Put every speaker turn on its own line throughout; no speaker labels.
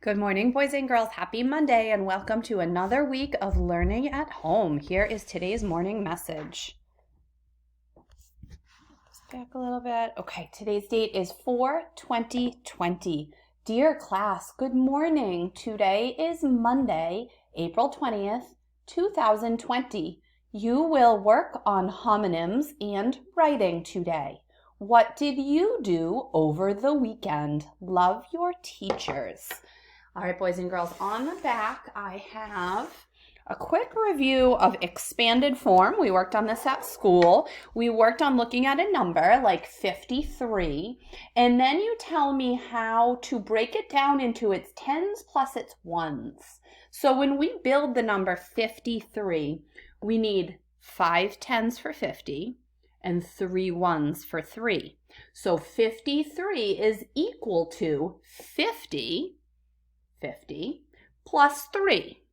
Good morning, boys and girls. Happy Monday and welcome to another week of learning at home. Here is today's morning message. Just back a little bit. Okay, today's date is 4/20/20. Dear class, good morning. Today is Monday, April 20th, 2020. You will work on homonyms and writing today. What did you do over the weekend? Love your teachers. All right, boys and girls, on the back, I have a quick review of expanded form. We worked on this at school. We worked on looking at a number like 53, and then you tell me how to break it down into its tens plus its ones. So when we build the number 53, we need 5 tens for 50 and 3 ones for 3. So 53 is equal to 50 plus 3.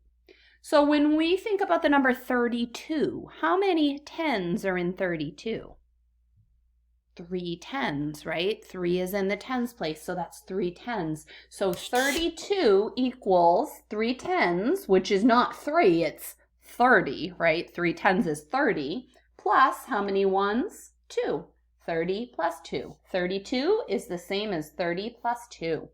So when we think about the number 32, how many tens are in 32? 3 tens, right? 3 is in the tens place, so that's 3 tens. So 32 equals 3 tens, which is not 3, it's 30, right? 3 tens is 30, plus how many ones? 2. 30 plus 2. 32 is the same as 30 plus 2.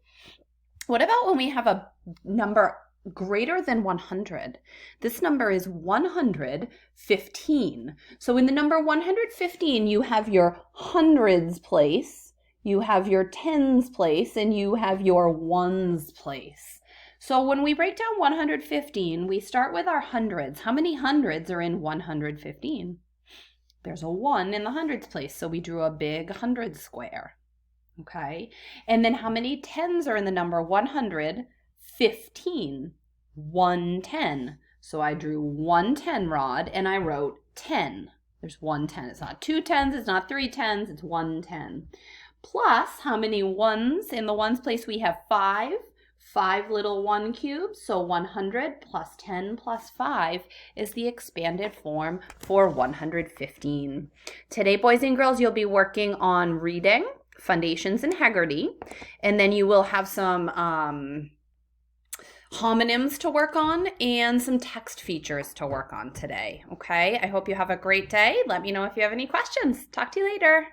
What about when we have a number greater than 100? This number is 115. So in the number 115, you have your hundreds place, you have your tens place, and you have your ones place. So when we break down 115, we start with our hundreds. How many hundreds are in 115? There's a 1 in the hundreds place, so we drew a big hundred square. Okay, and then how many tens are in the number 115? 110. So I drew 110 rod and I wrote 10. There's 110. It's not 2 tens, it's not 3 tens, it's 110. Plus, how many ones? In the ones place we have 5. 5 little 1 cubes, so 100 plus 10 plus 5 is the expanded form for 115. Today, boys and girls, you'll be working on reading, Foundations in Haggerty, and then you will have some homonyms to work on and some text features to work on today, okay? I hope you have a great day. Let me know if you have any questions. Talk to you later.